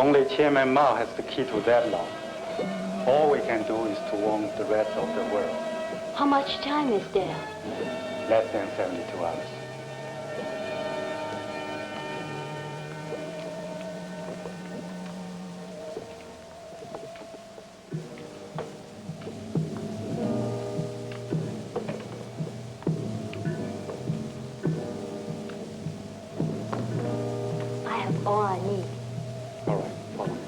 Only Chairman Mao has the key to that law. All we can do is to warn the rest of the world. How much time is there? Less than 72 hours. I have all I need. All right, follow me.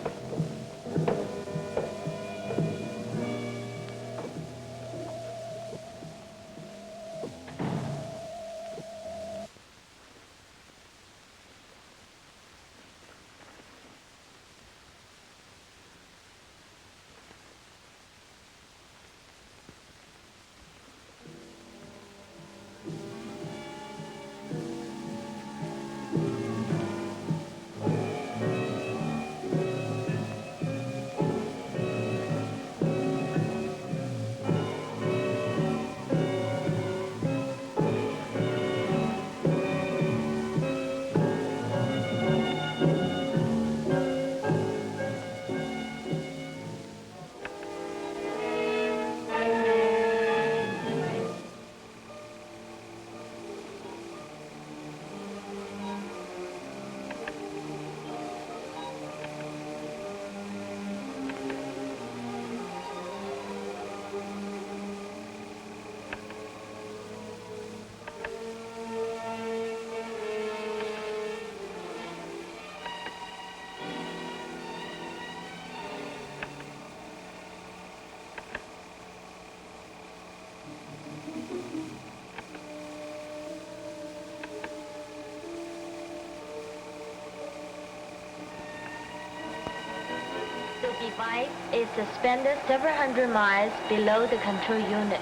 The device is suspended several hundred miles below the control unit.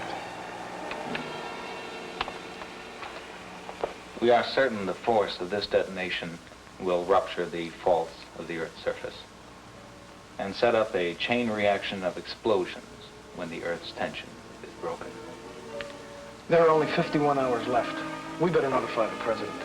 We are certain the force of this detonation will rupture the faults of the Earth's surface and set up a chain reaction of explosions when the Earth's tension is broken. There are only 51 hours left. We better notify the president.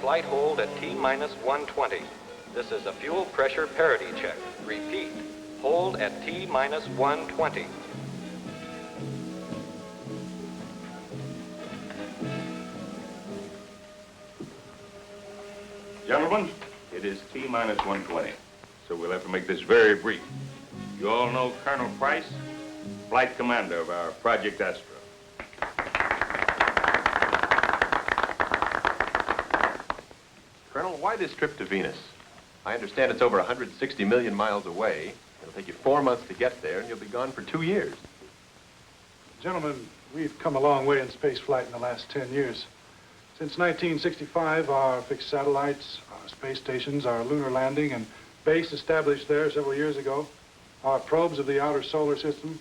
Slight hold at T-120. This is a fuel pressure parity check. Repeat, hold at T-120. Gentlemen, it is T-120, so we'll have to make this very brief. You all know Colonel Price, flight commander of our Project Astra. Colonel, why this trip to Venus? I understand it's over 160 million miles away. It'll take you 4 months to get there, and you'll be gone for 2 years. Gentlemen, we've come a long way in space flight in the last 10 years. Since 1965, our fixed satellites, our space stations, our lunar landing and base established there several years ago, our probes of the outer solar system,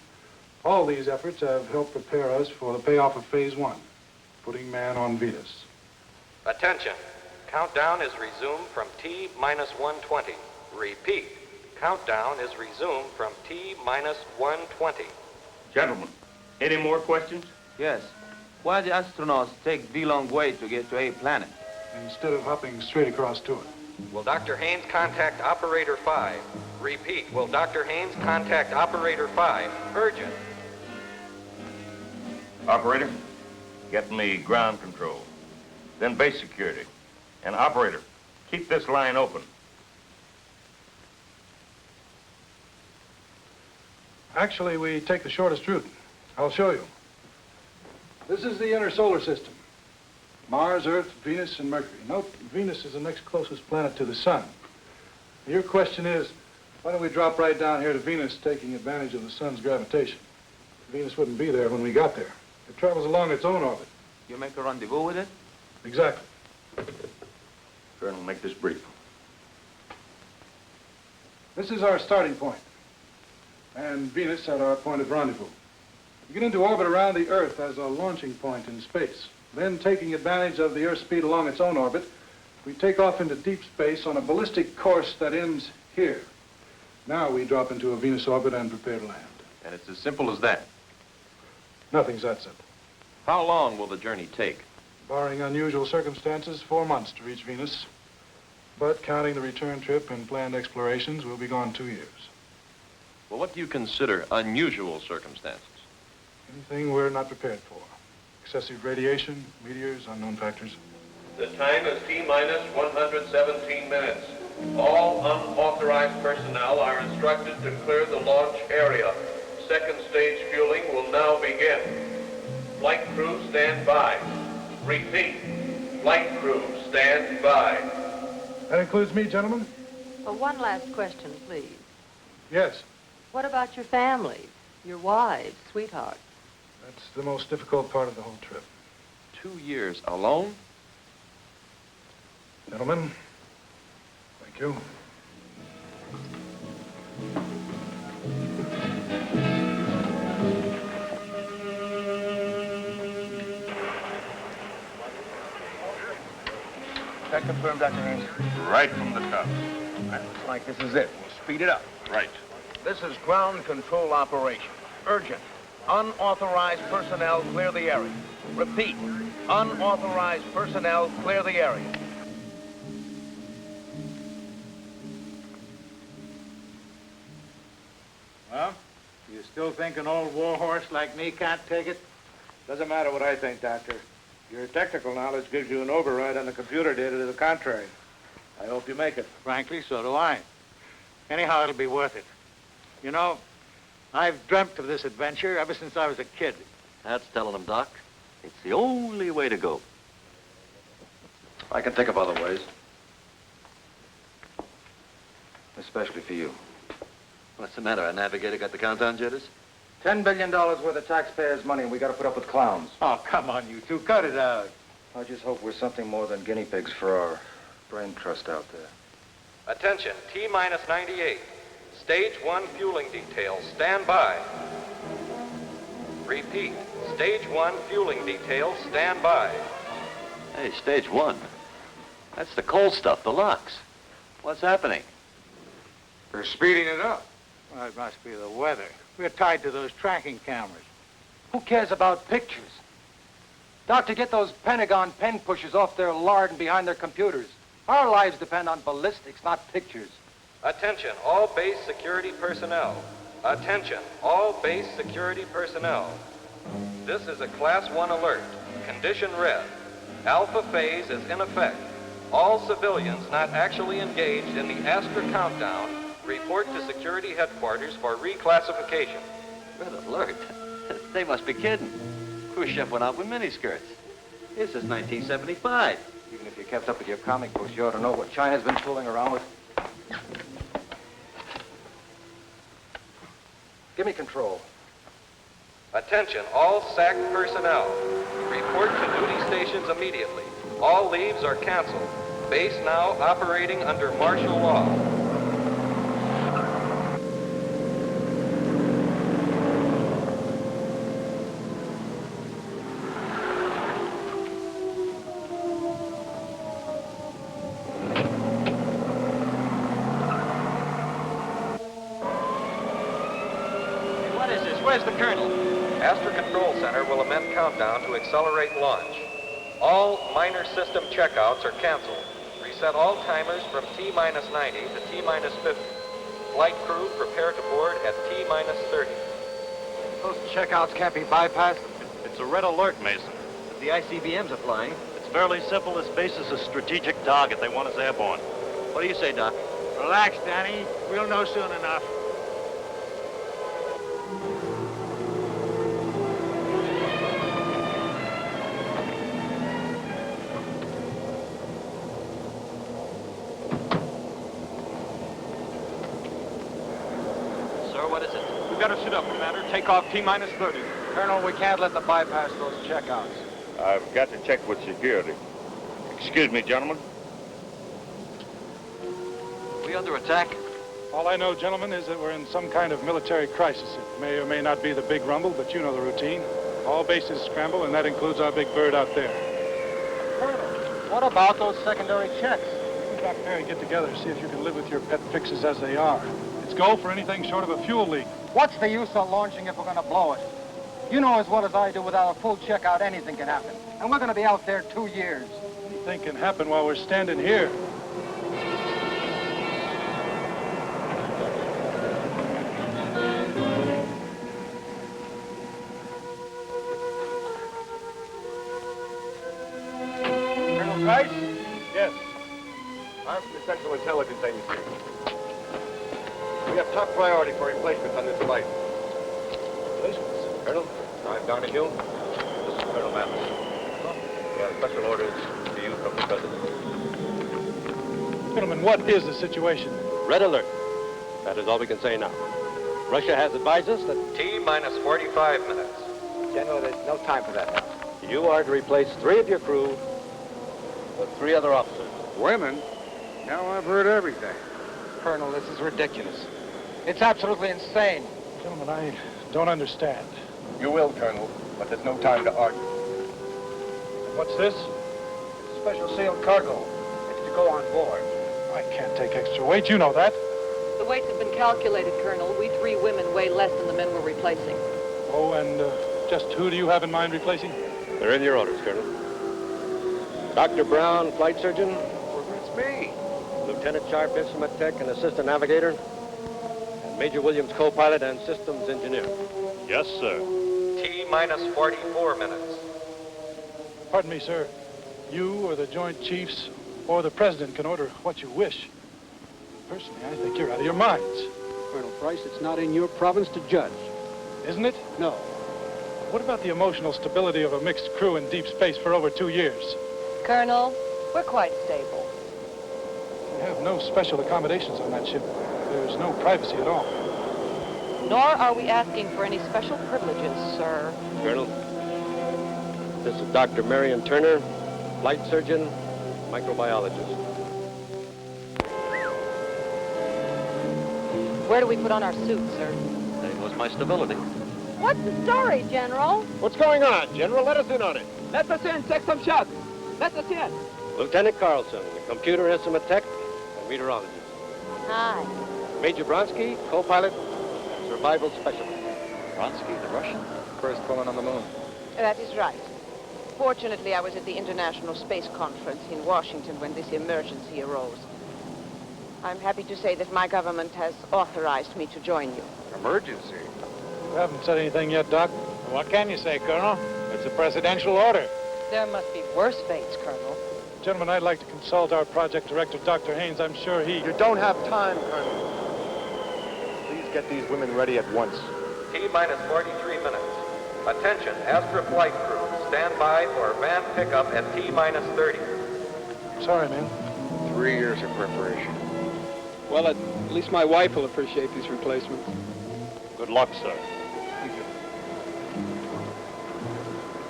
all these efforts have helped prepare us for the payoff of Phase 1, putting man on Venus. Attention. Countdown is resumed from T-120. Repeat, countdown is resumed from T-120. Gentlemen, any more questions? Yes. Why the astronauts take the long way to get to a planet? Instead of hopping straight across to it. Will Dr. Haynes contact Operator 5? Repeat, will Dr. Haynes contact Operator 5? Urgent. Operator, get me ground control, then base security. And operator, keep this line open. Actually, we take the shortest route. I'll show you. This is the inner solar system. Mars, Earth, Venus, and Mercury. Note, Venus is the next closest planet to the sun. Your question is, why don't we drop right down here to Venus, taking advantage of the sun's gravitation? Venus wouldn't be there when we got there. It travels along its own orbit. You make a rendezvous with it? Exactly. Colonel, make this brief. This is our starting point, and Venus at our point of rendezvous. We get into orbit around the Earth as a launching point in space. Then, taking advantage of the Earth's speed along its own orbit, we take off into deep space on a ballistic course that ends here. Now we drop into a Venus orbit and prepare to land. And it's as simple as that. Nothing's that simple. How long will the journey take? Barring unusual circumstances, 4 months to reach Venus. But counting the return trip and planned explorations, we'll be gone 2 years. Well, what do you consider unusual circumstances? Anything we're not prepared for. Excessive radiation, meteors, unknown factors. The time is T-minus 117 minutes. All unauthorized personnel are instructed to clear the launch area. Second stage fueling will now begin. Flight crew, stand by. Repeat. Flight crew, stand by. That includes me, gentlemen? One last question, please. Yes. What about your family, your wives, sweethearts? That's the most difficult part of the whole trip. 2 years alone? Gentlemen, thank you. That confirmed, Dr. Haynes. Right from the top. Looks like this is it. We'll speed it up. Right. This is ground control operation. Urgent. Unauthorized personnel clear the area. Repeat. Unauthorized personnel clear the area. Well, you still think an old warhorse like me can't take it? Doesn't matter what I think, Doctor. Your technical knowledge gives you an override on the computer data to the contrary. I hope you make it. Frankly, so do I. Anyhow, it'll be worth it. You know, I've dreamt of this adventure ever since I was a kid. That's telling them, Doc. It's the only way to go. I can think of other ways. Especially for you. What's the matter? Our navigator got the countdown jitters? $10 billion worth of taxpayers' money, and we got to put up with clowns. Oh, come on, you two. Cut it out. I just hope we're something more than guinea pigs for our brain trust out there. Attention, T-minus 98. Stage 1 fueling details, stand by. Repeat, Stage 1 fueling details, stand by. Hey, stage 1. That's the cold stuff, the locks. What's happening? They're speeding it up. Well, it must be the weather. We're tied to those tracking cameras. Who cares about pictures? Doctor, get those Pentagon pen pushers off their lard and behind their computers. Our lives depend on ballistics, not pictures. Attention, all base security personnel. Attention, all base security personnel. This is a Class 1 alert. Condition red. Alpha phase is in effect. All civilians not actually engaged in the Astra countdown report to security headquarters for reclassification. Red alert? They must be kidding. Cruise ship went out with miniskirts. This is 1975. Even if you kept up with your comic books, you ought to know what China's been fooling around with. Give me control. Attention, all SAC personnel. Report to duty stations immediately. All leaves are canceled. Base now operating under martial law. Where's the colonel? Astra Control Center will amend countdown to accelerate launch. All minor system checkouts are canceled. Reset all timers from T-minus 90 to T-minus 50. Flight crew prepare to board at T-minus 30. Those checkouts can't be bypassed. It's a red alert, Mason. If the ICBMs are flying. It's fairly simple. This base is a strategic target. They want us airborne. What do you say, Doc? Relax, Danny. We'll know soon enough. better sit up, Commander. Take off T-minus 30. Colonel, we can't let them bypass those checkouts. I've got to check with security. Excuse me, gentlemen. We under attack? All I know, gentlemen, is that we're in some kind of military crisis. It may or may not be the big rumble, but you know the routine. All bases scramble, and that includes our big bird out there. Colonel, what about those secondary checks? You and Dr. Mary get together, see if you can live with your pet fixes as they are. It's go for anything short of a fuel leak. What's the use of launching if we're going to blow it? You know as well as I do, without a full checkout, anything can happen. And we're going to be out there 2 years. Anything can happen while we're standing here. Colonel Price? Yes. I'm from the Central Intelligence Agency. We have top priority for replacements on this flight. Replacements? Colonel, I'm Donahue. This is Colonel Mathis. We have special orders to you from the President. Gentlemen, what is the situation? Red alert. That is all we can say now. Russia has advised us that T-minus 45 minutes. General, there's no time for that now. you are to replace 3 of your crew with 3 other officers. Women? Now I've heard everything. Colonel, this is ridiculous. It's absolutely insane. Gentlemen, I don't understand. You will, Colonel, but there's no time to argue. What's this? It's a special sealed cargo. It's to go on board. I can't take extra weight, you know that. The weights have been calculated, Colonel. We 3 women weigh less than the men we're replacing. Oh, and just who do you have in mind replacing? They're in your orders, Colonel. Dr. Brown, flight surgeon. It's me. Lieutenant Sharp, instrument tech and assistant navigator. And Major Williams, co-pilot and systems engineer. Yes, sir. T-minus 44 minutes. Pardon me, sir. You or the Joint Chiefs or the President can order what you wish. Personally, I think you're out of your minds. Colonel Price, it's not in your province to judge. Isn't it? No. What about the emotional stability of a mixed crew in deep space for over 2 years? Colonel, we're quite stable. We have no special accommodations on that ship. There's no privacy at all. Nor are we asking for any special privileges, sir. Colonel, this is Dr. Marion Turner, flight surgeon, microbiologist. Where do we put on our suits, sir? That was my stability. What's the story, General? What's going on, General? Let us in on it. Let us in. Take some shots. Let us in. Lieutenant Carlson, computer instrument tech and meteorologist. Hi. Major Bronsky, co-pilot and survival specialist. Bronsky, the Russian? First woman on the moon. That is right. Fortunately, I was at the International Space Conference in Washington when this emergency arose. I'm happy to say that my government has authorized me to join you. Emergency? You haven't said anything yet, Doc. What can you say, Colonel? It's a presidential order. There must be worse fates, Colonel. Gentlemen, I'd like to consult our project director, Dr. Haynes. I'm sure he... You don't have time, Colonel. Please get these women ready at once. T-minus 43 minutes. Attention, Astra flight crew. Stand by for van pickup at T-minus 30. Sorry, man. 3 years of preparation. Well, at least my wife will appreciate these replacements. Good luck, sir.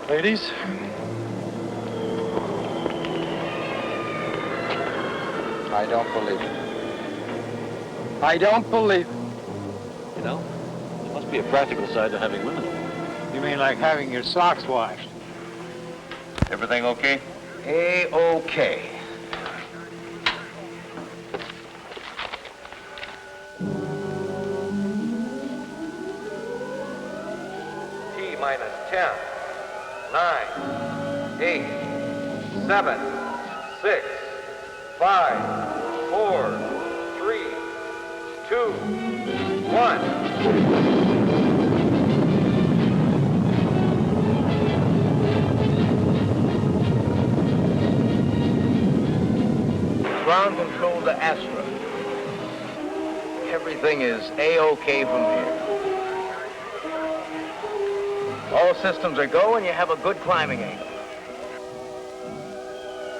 Ladies. I don't believe it. I don't believe it. You know, there must be a practical side to having women. You mean like having your socks washed? Everything okay? A-okay. T-minus 10, 9, 8, 7, 6, 5, 4, 3, 2, 1. Ground control to Astra. Everything is A-okay from here. All systems are go and you have a good climbing angle.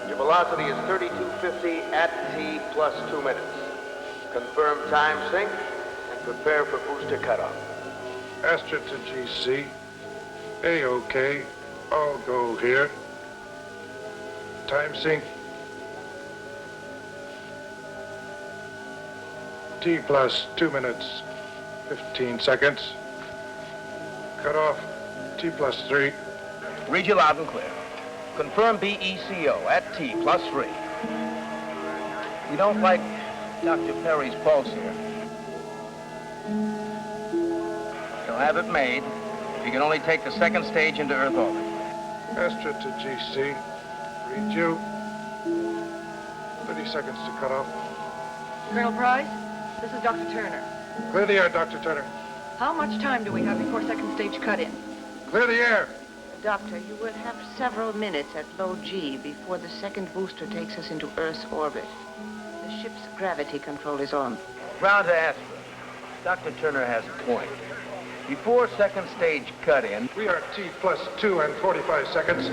Your velocity is 3250 at T plus 2 minutes. Confirm time sync and prepare for booster cutoff. Astra to GC. A-OK. All go here. Time sync. T plus 2 minutes, 15 seconds. Cut off. T plus 3. Read you loud and clear. Confirm BECO at T plus 3. We don't like Dr. Perry's pulse here. He'll have it made if you can only take the second stage into Earth orbit. Astra to GC. Read you. 30 seconds to cut off. Colonel Price, this is Dr. Turner. Clear the air, Dr. Turner. How much time do we have before second stage cut-in? Clear the air. Doctor, you will have several minutes at low G before the second booster takes us into Earth's orbit. The ship's gravity control is on. Ground to Astra. Dr. Turner has a point. Before second stage cut-in... We are T plus 2 and 45 seconds.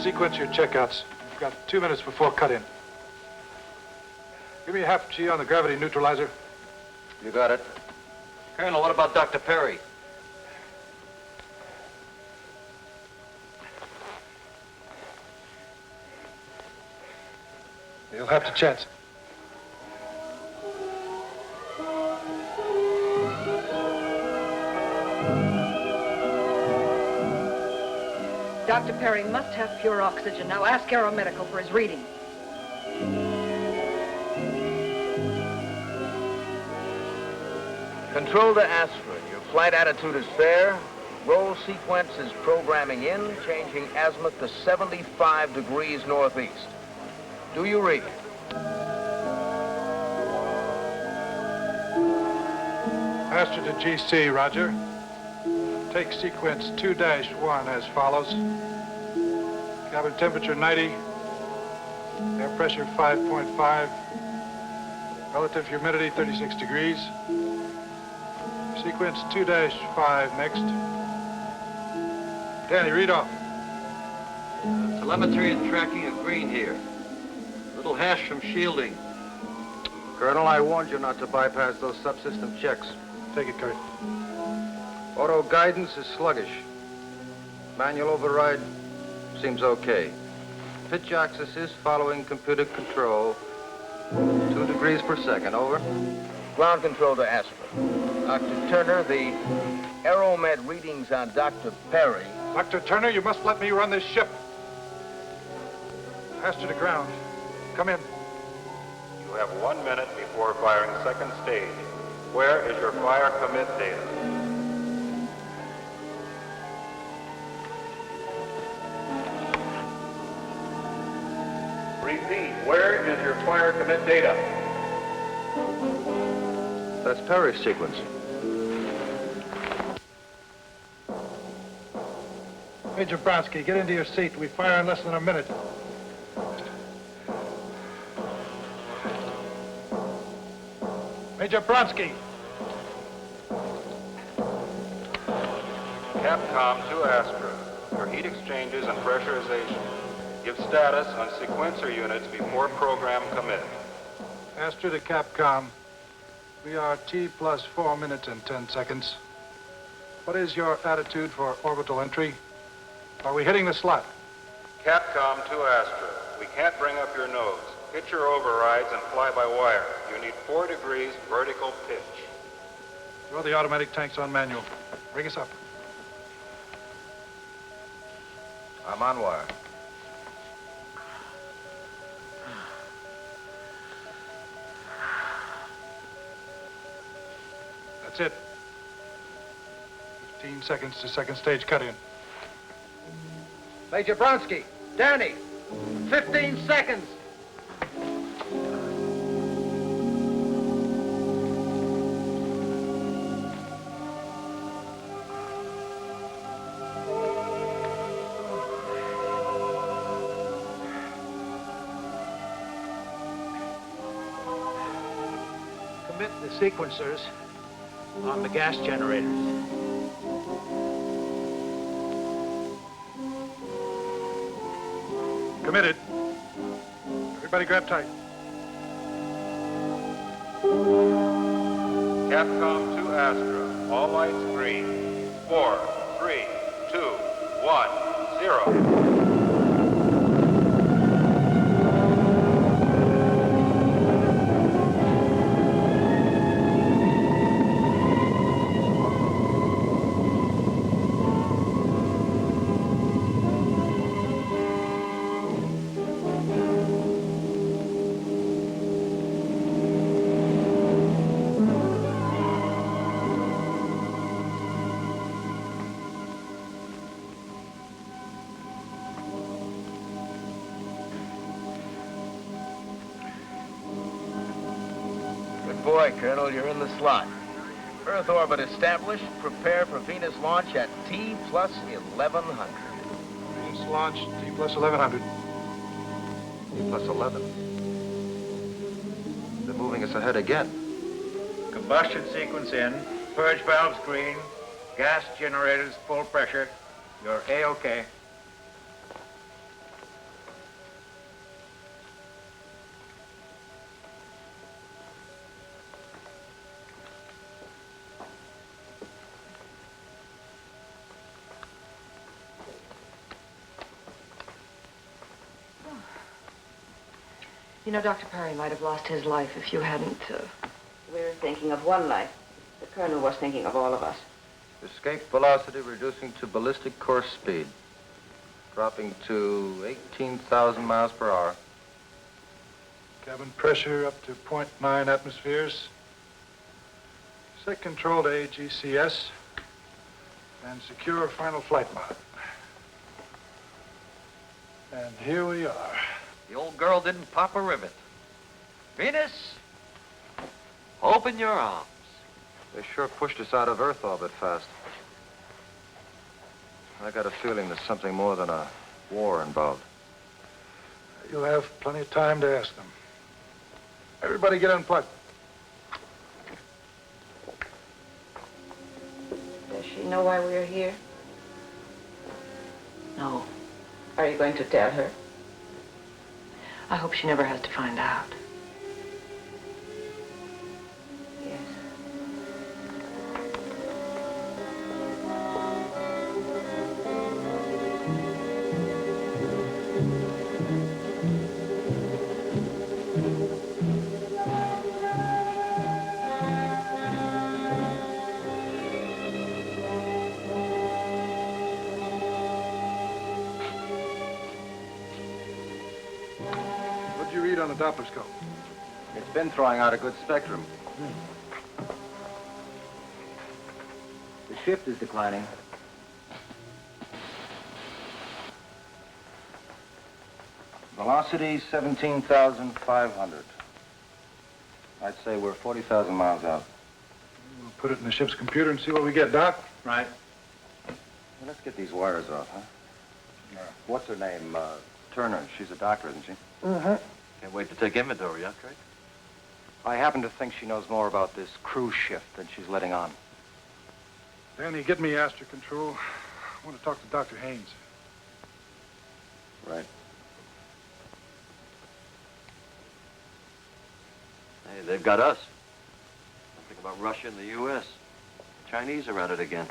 Sequence your checkouts. You've got 2 minutes before cut-in. Give me a half G on the gravity neutralizer. You got it. Colonel, what about Dr. Perry? You'll have to chance. Dr. Perry must have pure oxygen. Now ask Aeromedical for his reading. Control to Astra. Your flight attitude is fair. Roll sequence is programming in, changing azimuth to 75 degrees northeast. Do you read? Astra to GC, roger. Take sequence 2-1 as follows. Cabin temperature 90. Air pressure 5.5. Relative humidity 36 degrees. Sequence 2-5 next. Denny, read off. Telemetry and tracking are green here. Little hash from shielding. Colonel, I warned you not to bypass those subsystem checks. Take it, Kurt. Auto guidance is sluggish. Manual override seems okay. Pitch axis is following computer control. 2 degrees per second, over. Ground control to Astra. Dr. Turner, the Aeromed readings on Dr. Perry. Dr. Turner, you must let me run this ship. Astra to ground. Come in. You have 1 minute before firing second stage. Where is your fire commit data? Repeat, where is your fire commit data? That's Perry's sequence. Major Bronsky, get into your seat. We fire in less than a minute. Major Bronsky. Capcom to Astra. Your heat exchanges and pressurization. Give status on sequencer units before program commit. Astra to Capcom. We are T plus 4 minutes and 10 seconds. What is your attitude for orbital entry? Are we hitting the slot? Capcom to Astra. We can't bring up your nose. Hit your overrides and fly by wire. You need 4 degrees vertical pitch. Throw the automatic tanks on manual. Bring us up. I'm on wire. That's it. 15 seconds to second stage cut-in. Major Bronsky, Denny, 15 seconds. Commit the sequencers on the gas generators. Committed. Everybody grab tight. Capcom to Astra. All lights green. 4, 3, 2, 1, 0. Boy, Colonel, you're in the slot. Earth orbit established. Prepare for Venus launch at T plus 1100. Venus launch, T plus 1100. T plus 11. They're moving us ahead again. Combustion sequence in. Purge valves green. Gas generators full pressure. You're A-OK. You know, Dr. Perry might have lost his life if you hadn't... We're thinking of one life. The Colonel was thinking of all of us. Escape velocity reducing to ballistic course speed. Dropping to 18,000 miles per hour. Cabin pressure up to 0.9 atmospheres. Set control to AGCS. And secure final flight mode. And here we are. The old girl didn't pop a rivet. Venus, open your arms. They sure pushed us out of Earth orbit fast. I got a feeling there's something more than a war involved. You'll have plenty of time to ask them. Everybody get unplugged. Does she know why we're here? No. Are you going to tell her? I hope she never has to find out. Yes. On the Doppler scope. It's been throwing out a good spectrum. The shift is declining. Velocity 17,500. I'd say we're 40,000 miles out. We'll put it in the ship's computer and see what we get, Doc. Right. Well, let's get these wires off, huh? What's her name? Turner. She's a doctor, isn't she? Uh-huh. Can't wait to take inventory, huh, Craig? I happen to think she knows more about this crew shift than she's letting on. Danny, get me Astra Control. I want to talk to Dr. Haynes. Right. Hey, they've got us. Think about Russia and the U.S. Chinese are at it again.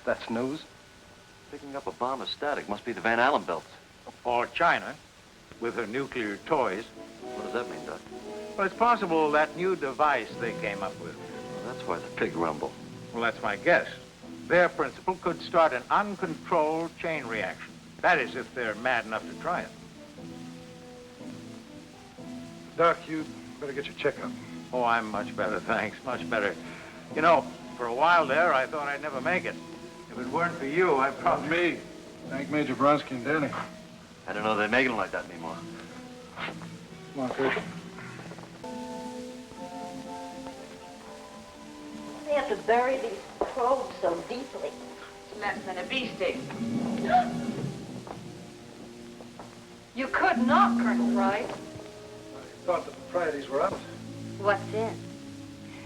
That's news? Picking up a bomb is static. Must be the Van Allen belts. Or China, with her nuclear toys. What does that mean, Doc? Well, it's possible that new device they came up with. Well, that's why the pig rumble. Well, that's my guess. Their principle could start an uncontrolled chain reaction. That is, if they're mad enough to try it. Doc, you better get your checkup. Oh, I'm much better, thanks. Much better. You know, for a while there, I thought I'd never make it. If it weren't for you, I'd probably... Me. Thank Major Bronsky and Denny. I don't know they're making them like that anymore. Come on, Kurt. They have to bury these probes so deeply. It's less than a bee sting. You could not, Colonel Wright. I thought the proprieties were out. What's in?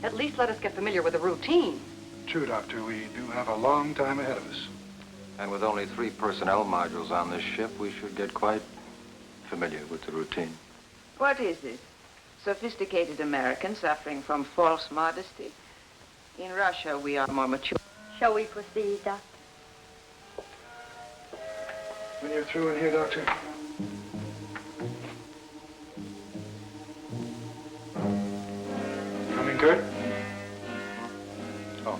At least let us get familiar with the routine. True, Doctor. We do have a long time ahead of us. And with only 3 personnel modules on this ship, we should get quite familiar with the routine. What is this? Sophisticated American suffering from false modesty? In Russia, we are more mature. Shall we proceed, Doctor? When you're through in here, Doctor. Coming, Kurt? Oh.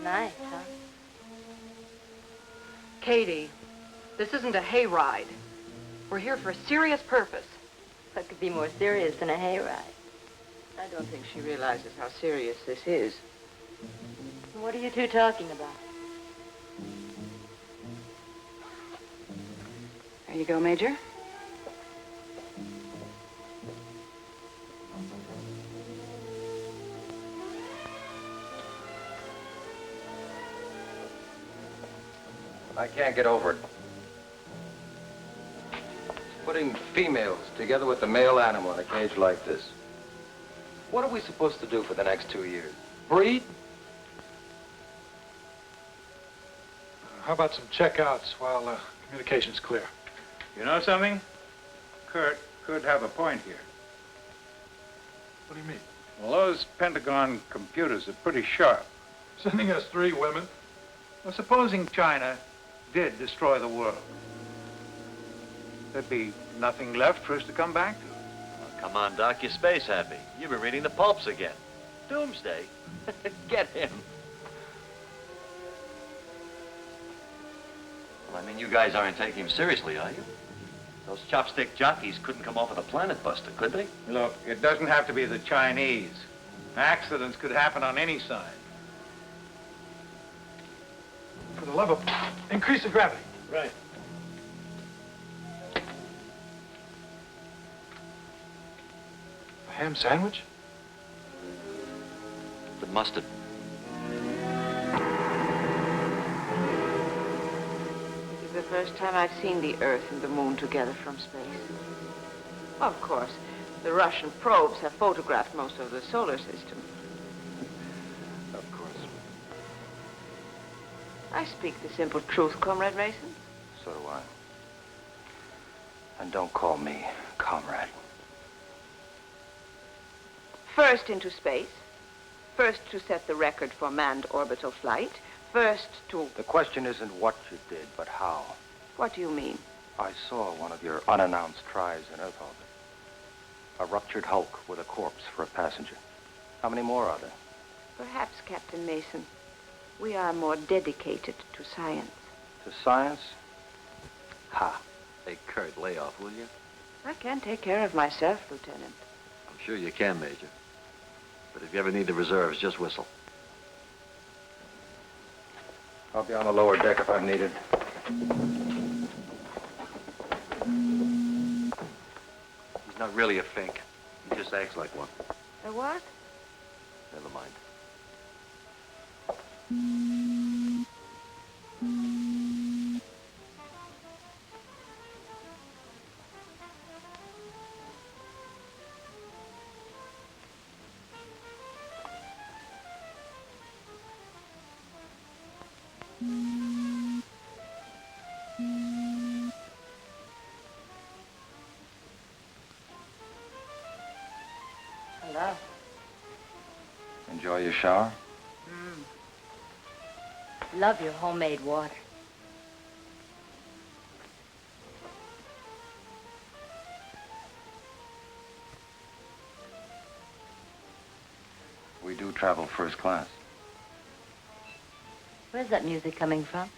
Nice, huh? Katie, this isn't a hayride. We're here for a serious purpose. What could be more serious than a hayride? I don't think she realizes how serious this is. What are you two talking about? There you go, Major. I can't get over it. Putting females together with the male animal in a cage like this. What are we supposed to do for the next 2 years? Breed? How about some checkouts while communication's clear? You know something? Kurt could have a point here. What do you mean? Well, those Pentagon computers are pretty sharp. Sending us 3 women? Well, supposing China did destroy the world, there'd be nothing left for us to come back to. Oh, come on, Doc, you're space happy. You've been reading the pulps again. Doomsday. Get him. Well, I mean, you guys aren't taking him seriously, are you? Those chopstick jockeys couldn't come off with a planet buster, could they? Look, it doesn't have to be the Chinese. Accidents could happen on any side. For the love of... Increase the gravity. Right. A ham sandwich? With mustard. It is the first time I've seen the Earth and the Moon together from space. Of course, the Russian probes have photographed most of the solar system. Of course. I speak the simple truth, Comrade Mason. So do I. And don't call me comrade. First into space. First to set the record for manned orbital flight. First to... The question isn't what you did, but how. What do you mean? I saw one of your unannounced tries in Earth orbit. A ruptured hulk with a corpse for a passenger. How many more are there? Perhaps, Captain Mason, we are more dedicated to science. To science? Ha. Hey, Kurt, lay off, will you? I can take care of myself, Lieutenant. I'm sure you can, Major. But if you ever need the reserves, just whistle. I'll be on the lower deck if I'm needed. He's not really a fink. He just acts like one. A what? Never mind. Hello. Enjoy your shower? Love your homemade water. We do travel first class. Where's that music coming from?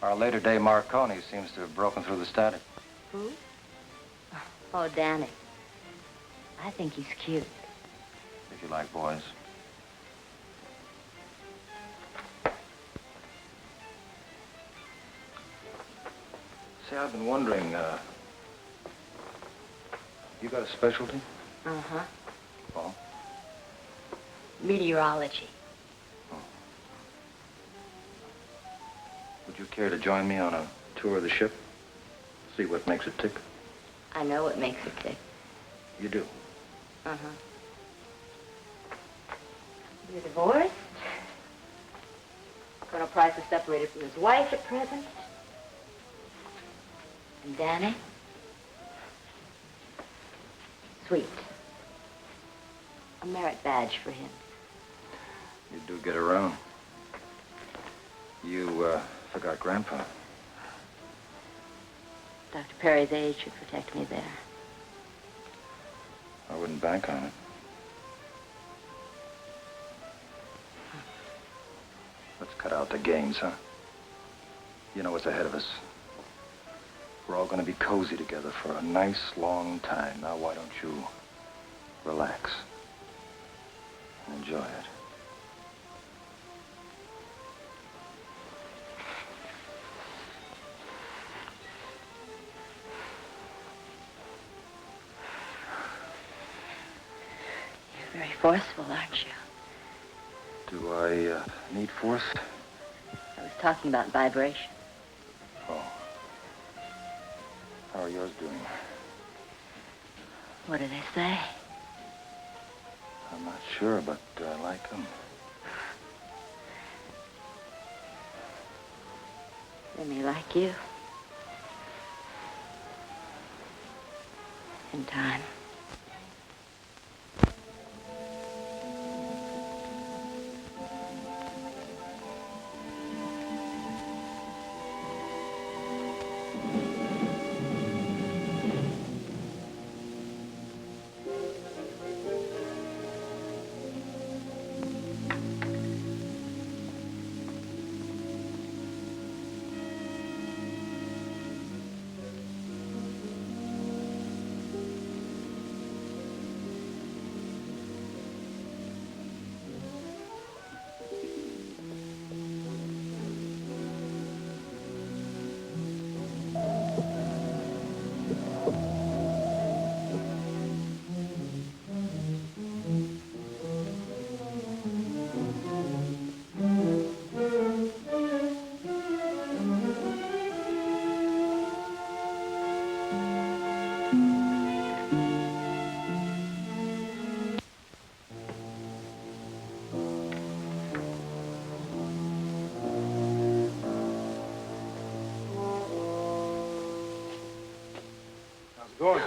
Our later day Marconi seems to have broken through the static. Who? Oh, Danny. I think he's cute. If you like boys. Say, I've been wondering, you got a specialty? Uh-huh. Oh? Meteorology. Would you care to join me on a tour of the ship? See what makes it tick? I know what makes it tick. You do? Uh-huh. You're divorced. Colonel Price is separated from his wife at present. And Danny? Sweet. A merit badge for him. You do get around. You, forgot Grandpa. Dr. Perry's age should protect me there. I wouldn't bank on it. Let's cut out the games, huh? You know what's ahead of us. We're all gonna be cozy together for a nice long time. Now why don't you relax and enjoy it? You're very forceful, aren't you? Do I need force? I was talking about vibration. Oh. How are yours doing? What do they say? I'm not sure, but I like them. They may like you. In time. Going?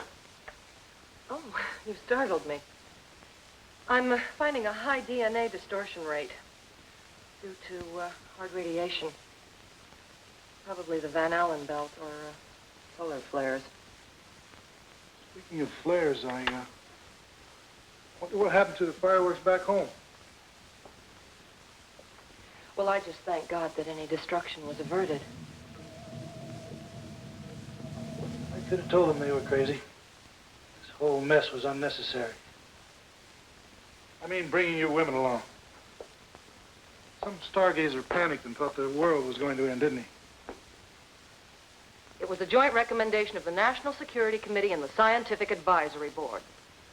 Oh, you startled me. I'm finding a high DNA distortion rate due to hard radiation. Probably the Van Allen belt or solar flares. Speaking of flares, I wonder what happened to the fireworks back home. Well, I just thank God that any destruction was averted. I could have told them they were crazy. This whole mess was unnecessary. I mean, bringing you women along. Some stargazer panicked and thought the world was going to end, didn't he? It was a joint recommendation of the National Security Committee and the Scientific Advisory Board.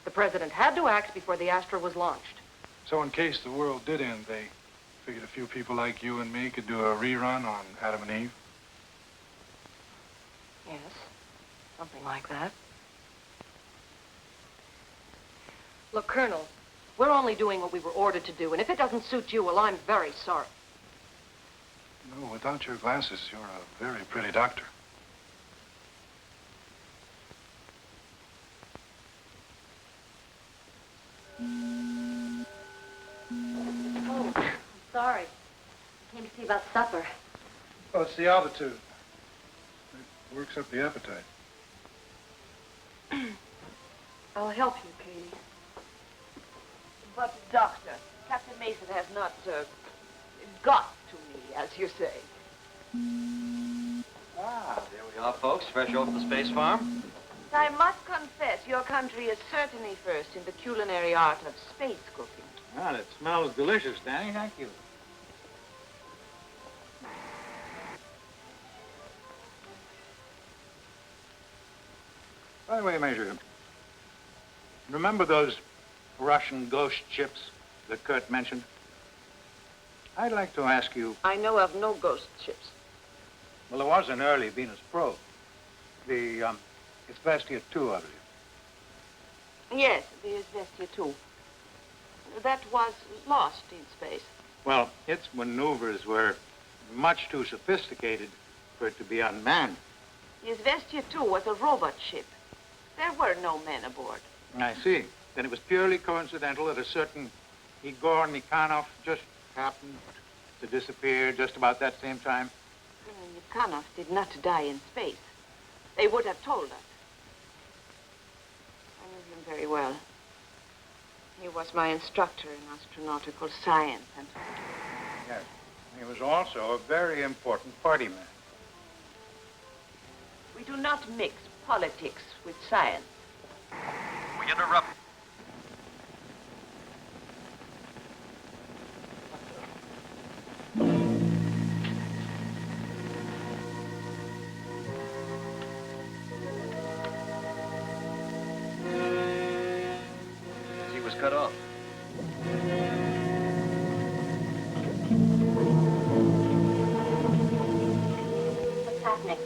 The president had to act before the Astra was launched. So in case the world did end, they figured a few people like you and me could do a rerun on Adam and Eve? Yes, something like that. Look, Colonel, we're only doing what we were ordered to do, and if it doesn't suit you, well, I'm very sorry. No, without your glasses, you're a very pretty doctor. Oh, I'm sorry. I came to see about supper. Oh, it's the altitude. It works up the appetite. I'll help you, Katie. But, Doctor, Captain Mason has not, got to me, as you say. Ah, there we are, folks, fresh off the space farm. I must confess, your country is certainly first in the culinary art of space cooking. Well, it smells delicious, Danny. Thank you. By the way, Major, remember those Russian ghost ships that Kurt mentioned? I'd like to ask you... I know of no ghost ships. Well, there was an early Venus probe. The Isestia 2, I believe. Yes, the Isestia 2. That was lost in space. Well, its maneuvers were much too sophisticated for it to be unmanned. The Isestia 2 was a robot ship. There were no men aboard. I see. Then it was purely coincidental that a certain Igor Nikhanov just happened to disappear just about that same time. Nikhanov did not die in space. They would have told us. I knew him very well. He was my instructor in astronautical science and... Yes. He was also a very important party man. We do not mix politics with science. We interrupt. He was cut off. What's happening?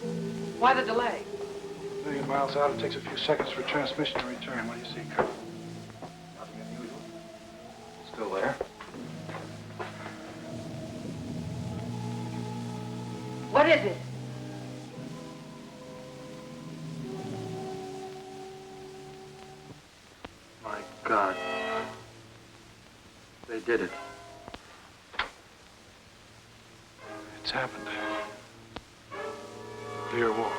Why the delay? A million miles out, it takes a few seconds for transmission to return. What do you see, Colonel? Nothing unusual. Still there. What is it? My God. They did it. It's happened. Nuclear war.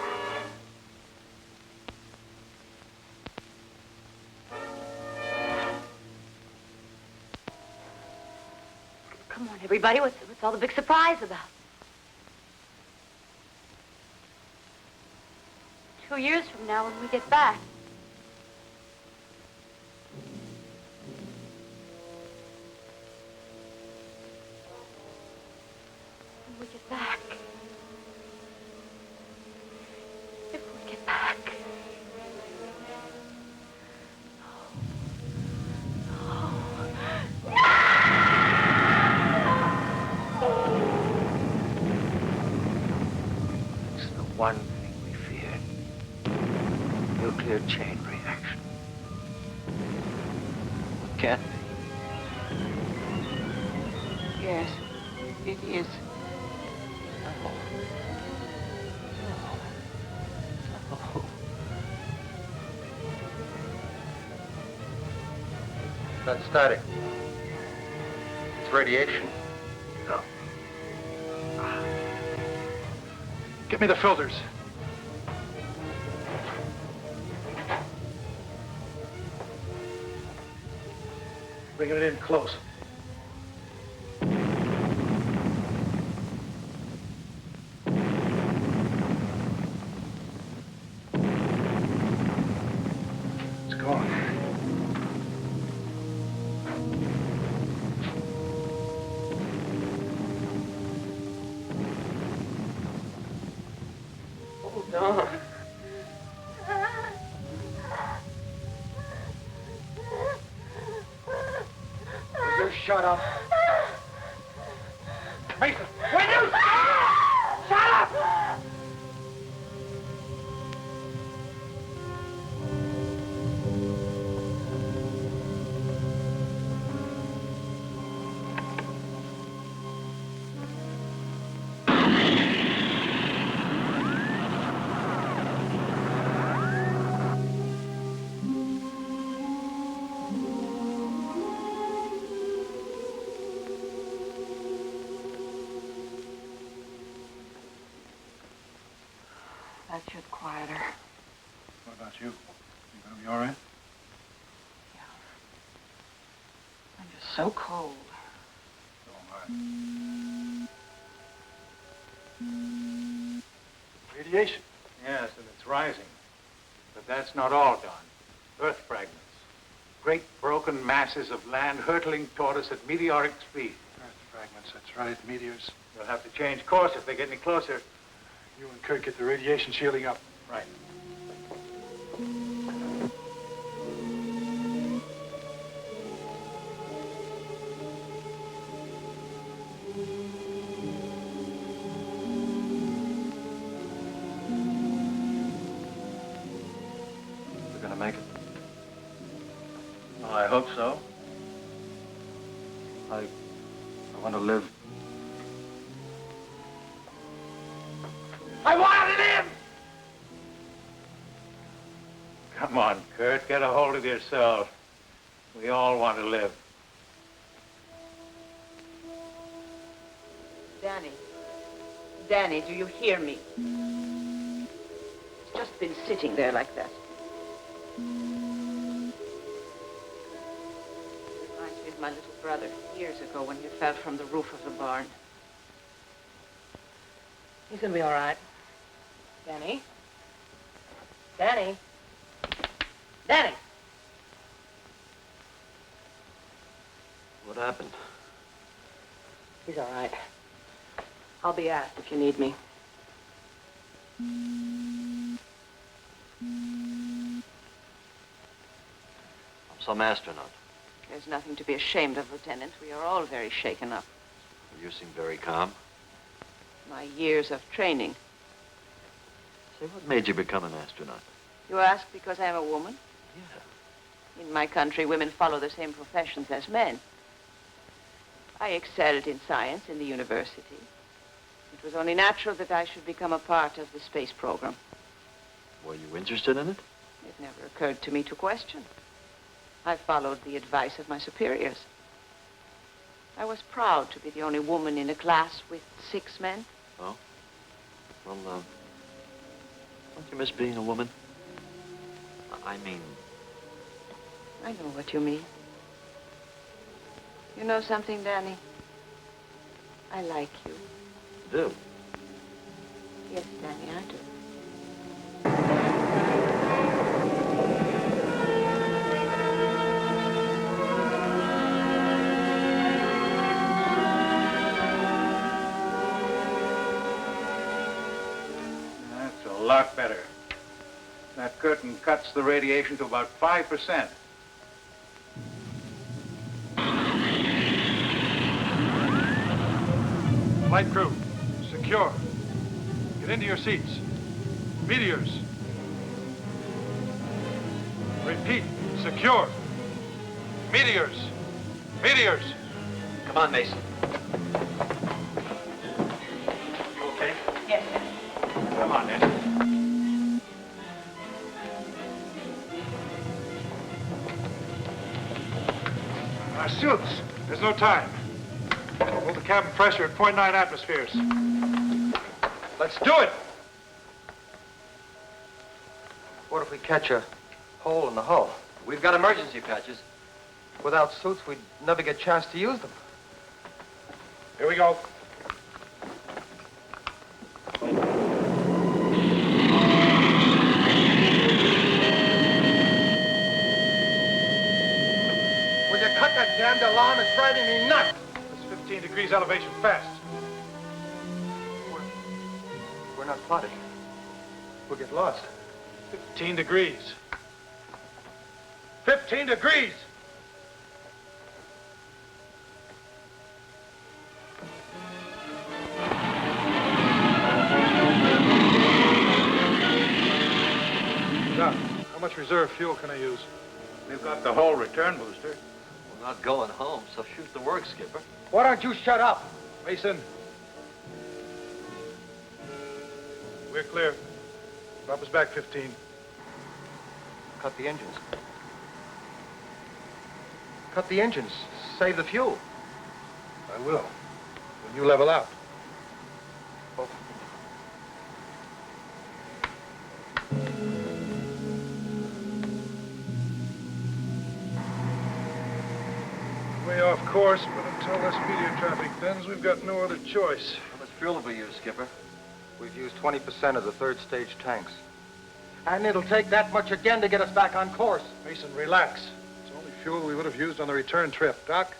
Come on, everybody. What's all the big surprise about? 2 years from now when we get back. When we get back. If we get back. It's the one thing we feared. Nuclear chain reaction. Can't Yes, it is. That's static. It's radiation. No. Get me the filters. Bringing it in close. It's gone. Hold on. You shut up. Mason, will you shut up? That should quiet her. What about you? You gonna be all right? I'm just so cold. Radiation. Yes, and it's rising. But that's not all, Don. Earth fragments. Great broken masses of land hurtling toward us at meteoric speed. Earth fragments, that's right. Meteors. They'll have to change course if they get any closer. You and Kurt get the radiation shielding up. Right. hope so. I want to live. I want to live! Come on, Kurt, get a hold of yourself. We all want to live. Danny. Danny, do you hear me? He's just been sitting there like that. Reminds me of my little brother years ago when he fell from the roof of the barn. He's gonna be all right. Danny? Danny? Danny! What happened? He's all right. I'll be asked if you need me. I'm some astronaut. There's nothing to be ashamed of, Lieutenant. We are all very shaken up. You seem very calm. My years of training. Say, what made you become an astronaut? You ask because I am a woman? Yeah. In my country, women follow the same professions as men. I excelled in science in the university. It was only natural that I should become a part of the space program. Were you interested in it? It never occurred to me to question. I followed the advice of my superiors. I was proud to be the only woman in a class with 6 men. Oh? Well, don't you miss being a woman? I mean... I know what you mean. You know something, Danny? I like you. Do? Yes, Danny, I do. That's a lot better. That curtain cuts the radiation to about 5%. Flight crew, secure. Get into your seats. Meteors. Repeat, secure. Meteors. Meteors. Come on, Mason. You okay? Yes, Come on, then. Our suits. There's no time. Hold the cabin pressure at 0.9 atmospheres. Let's do it! What if we catch a hole in the hull? We've got emergency patches. Without suits, we'd never get a chance to use them. Here we go. Will you cut that damned alarm? It's driving me nuts. It's 15 degrees elevation fast. We're not plotted. We'll get lost. 15 degrees. 15 degrees! Doc, how much reserve fuel can I use? We've got the whole return booster. We're not going home, so shoot the work, Skipper. Why don't you shut up? Mason. We're clear. Drop us back 15. Cut the engines. Cut the engines. Save the fuel. I will. When you level out. Way off course, but until this meteor traffic thins, we've got no other choice. How much fuel have we used, Skipper? We've used 20% of the third stage tanks. And it'll take that much again to get us back on course. Mason, relax. It's only fuel we would have used on the return trip. Doc,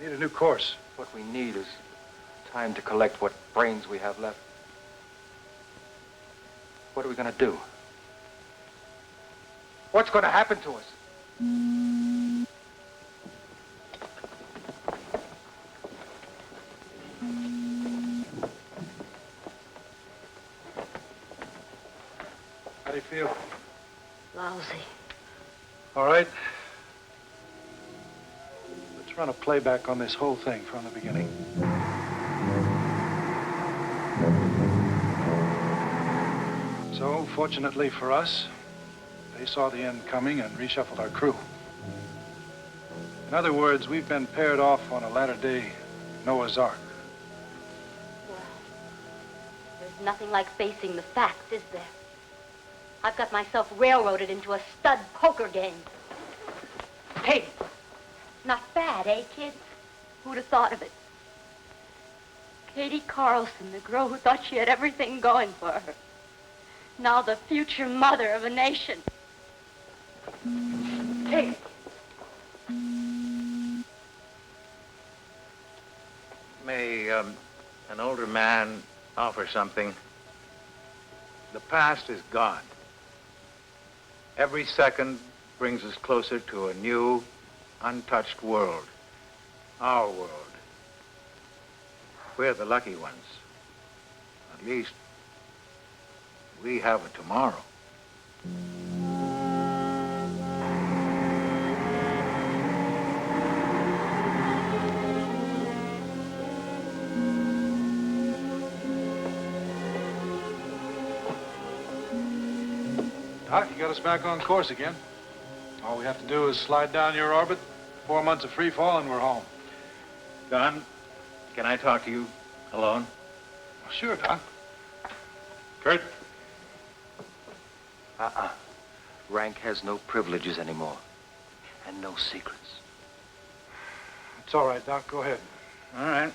we need a new course. What we need is time to collect what brains we have left. What are we going to do? What's going to happen to us? How do you feel? Lousy. All right. run a playback on this whole thing from the beginning. So, fortunately for us, they saw the end coming and reshuffled our crew. In other words, we've been paired off on a latter-day Noah's Ark. Well, there's nothing like facing the facts, is there? I've got myself railroaded into a stud poker game. Hey, not bad, eh, kids? Who'd have thought of it? Katie Carlson, the girl who thought she had everything going for her. Now the future mother of a nation. Hey. May an older man offer something? The past is gone. Every second brings us closer to a new, untouched world. Our world. We're the lucky ones. At least, we have a tomorrow. Doc, you got us back on course again. All we have to do is slide down your orbit, 4 months of free fall, and we're home. Don, can I talk to you alone? Sure, Doc. Kurt? Rank has no privileges anymore. And no secrets. It's all right, Doc. Go ahead. All right.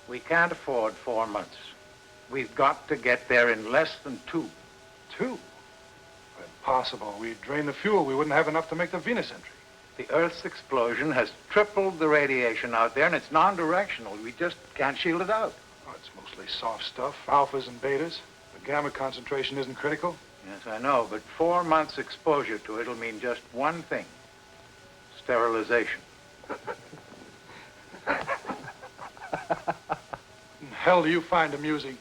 We can't afford 4 months. We've got to get there in less than 2. 2? Impossible. We'd drain the fuel. We wouldn't have enough to make the Venus entry. The Earth's explosion has tripled the radiation out there, and it's non-directional. We just can't shield it out. Oh, it's mostly soft stuff, alphas and betas. The gamma concentration isn't critical. Yes, I know, but 4 months exposure to it'll mean just one thing. Sterilization. What in the hell do you find amusing?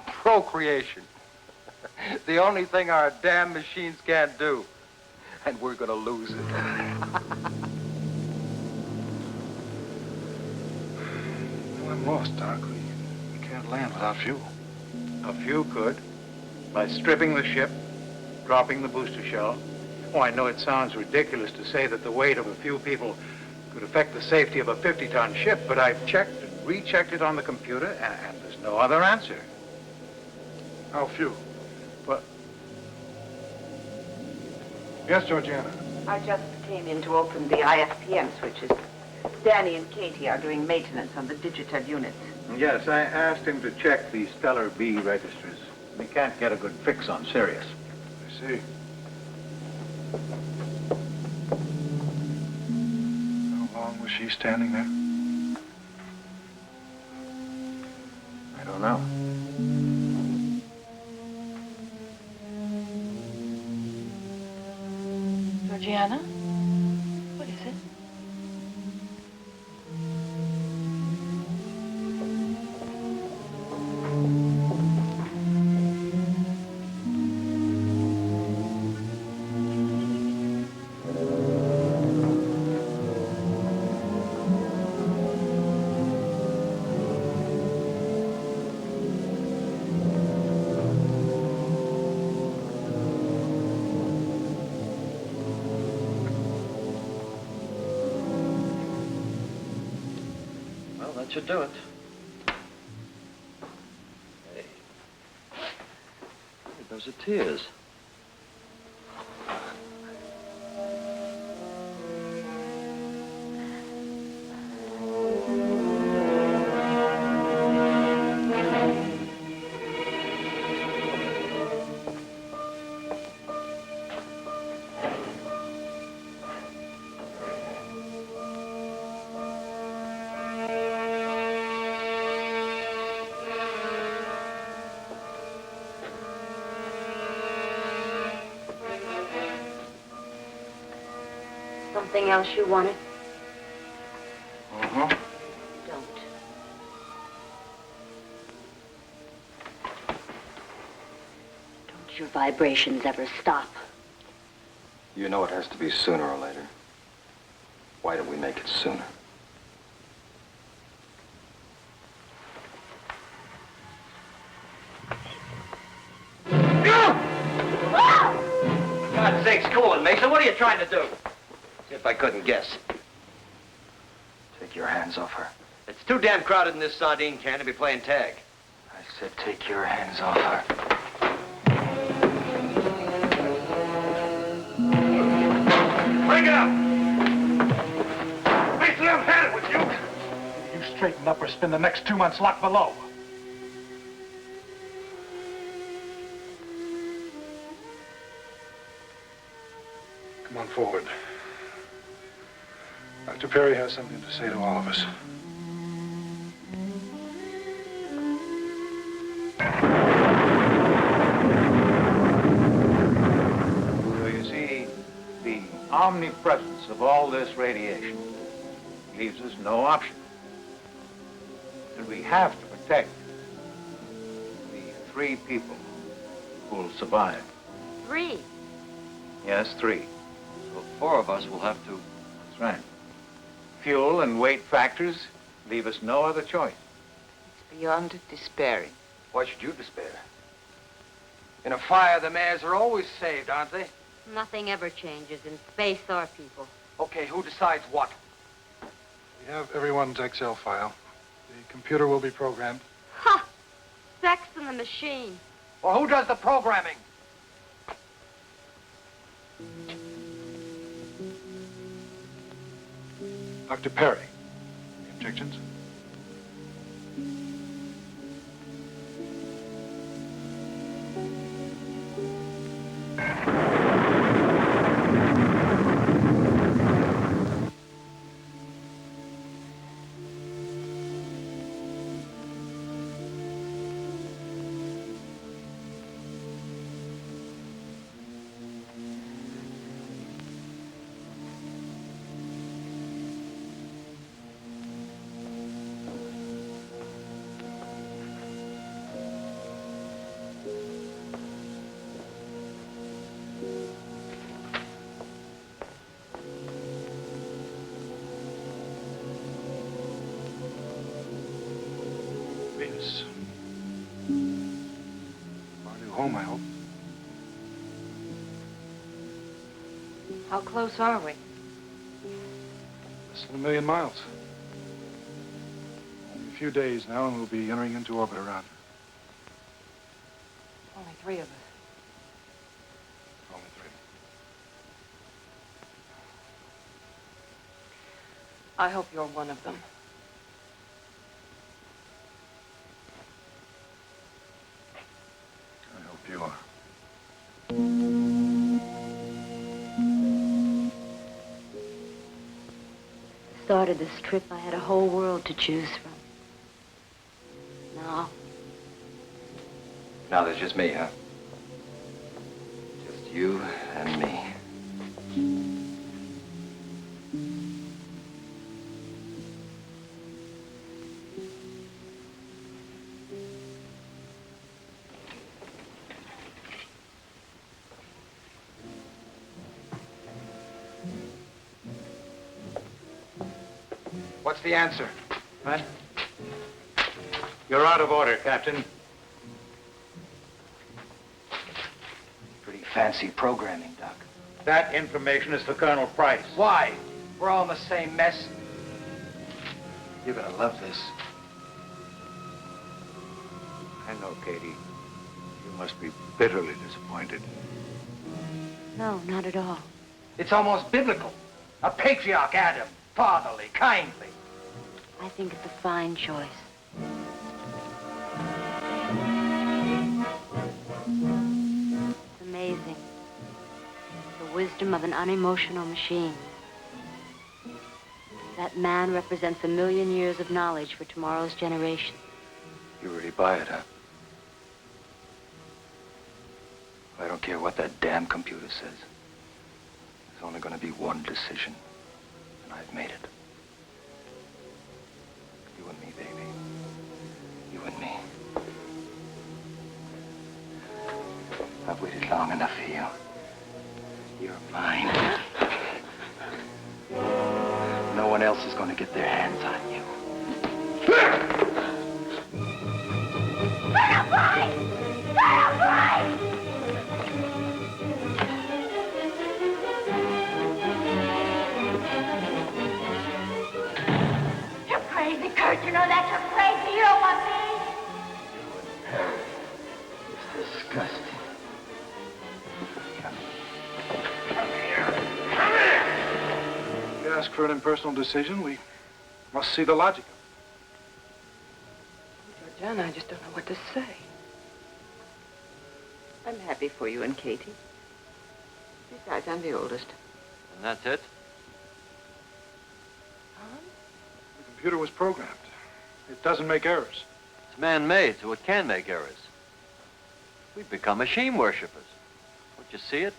Procreation. The only thing our damn machines can't do. And we're gonna lose it. Well, I'm lost, Doc. We can't land without fuel. A few could. By stripping the ship, dropping the booster shell. Oh, I know it sounds ridiculous to say that the weight of a few people could affect the safety of a 50-ton ship, but I've checked and rechecked it on the computer, and there's no other answer. How few? Well... Yes, Georgiana? I just came in to open the IFPM switches. Danny and Katie are doing maintenance on the digital units. Yes, I asked him to check the Stellar B registers. We can't get a good fix on Sirius. I see. How long was she standing there? I don't know. Georgiana? What is it? That should do it. Hey. Those are tears. Something else you wanted? Uh-huh. Don't. Don't your vibrations ever stop? You know it has to be sooner or later. Why didn't we make it sooner? God's sakes, cool it, Mason. What are you trying to do? See if I couldn't guess. Take your hands off her. It's too damn crowded in this sardine can to be playing tag. I said take your hands off her. Bring it up! Mason, I'm had it with you! You straighten up or spend the next 2 months locked below. Come on forward. Dr. Perry has something to say to all of us. So you see, the omnipresence of all this radiation leaves us no option. And we have to protect the 3 people who will survive. 3? Yes, 3. So 4 of us will have to... That's right. Fuel and weight factors leave us no other choice. It's beyond despairing. Why should you despair? In a fire, the mares are always saved, aren't they? Nothing ever changes in space or people. Okay, who decides what? We have everyone's Excel file. The computer will be programmed. Ha! Sex in the machine. Well, who does the programming? Dr. Perry, any objections? Venus. Our new home, I hope. How close are we? Less than 1 million miles. Only a few days now, and we'll be entering into orbit around her. Only 3 of us. Only 3. I hope you're one of them. I hope you are. Started this trip, I had a whole world to choose from. Now there's just me, huh? Just you and me. What's the answer? What? You're out of order, Captain. Pretty fancy programming, Doc. That information is for Colonel Price. Why? We're all in the same mess. You're gonna love this. I know, Katie. You must be bitterly disappointed. No, not at all. It's almost biblical. A patriarch, Adam. Fatherly, kindly. I think it's a fine choice. It's amazing. The wisdom of an unemotional machine. That man represents 1 million years of knowledge for tomorrow's generation. You really buy it, huh? I don't care what that damn computer says. There's only going to be one decision, and I've made it. You and me, baby. You and me. I've waited long enough for you. You're mine. get their hands on you. You're crazy, Kurt. You know that. You're crazy. You don't want me. It's disgusting. If you ask for an impersonal decision, we must see the logic of it. Georgiana, I just don't know what to say. I'm happy for you and Katie. Besides, I'm the oldest. And that's it? The computer was programmed. It doesn't make errors. It's man-made, so it can make errors. We've become machine worshippers. Don't you see it?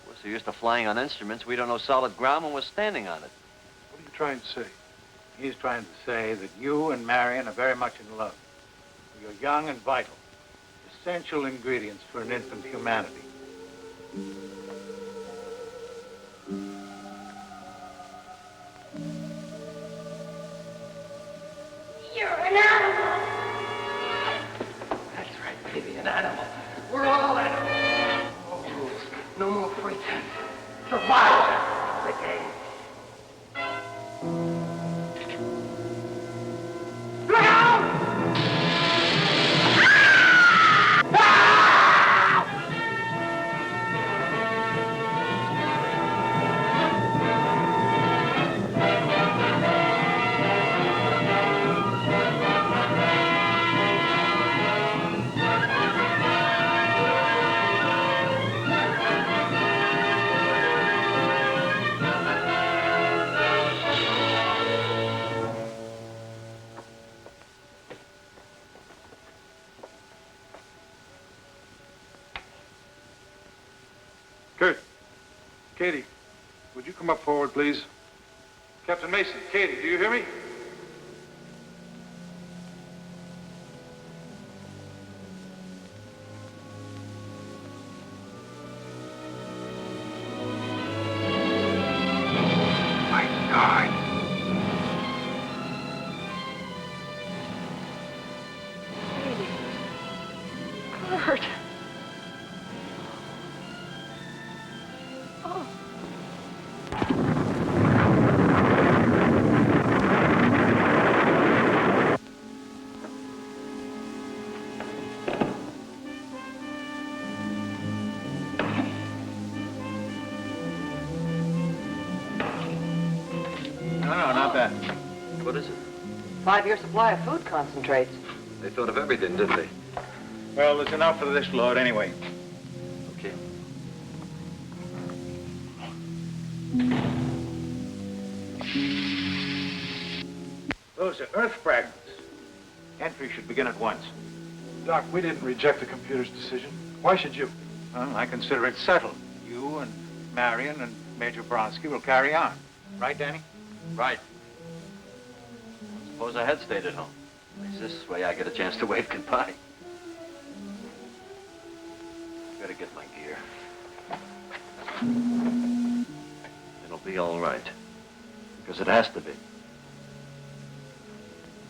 We're so used to flying on instruments, we don't know solid ground when we're standing on it. What are you trying to say? He's trying to say that you and Marion are very much in love. You're young and vital. Essential ingredients for an infant humanity. You're an animal. That's right, baby, an animal. We're all animals. No rules, no more pretense. Survival, the game. Look out! Kurt, Katie, would you come up forward, please? Captain Mason, Katie, do you hear me? My God. Kurt. No, not that. What is it? 5-year supply of food concentrates. They thought of everything, didn't they? Well, there's enough for this load anyway. Okay. Those are Earth fragments. Entry should begin at once. Doc, we didn't reject the computer's decision. Why should you? Well, I consider it settled. You and Marion and Major Bronsky will carry on. Right, Denny? Right. Suppose I had stayed at home. At least this way I get a chance to wave goodbye. Gotta get my gear. It'll be all right. Because it has to be.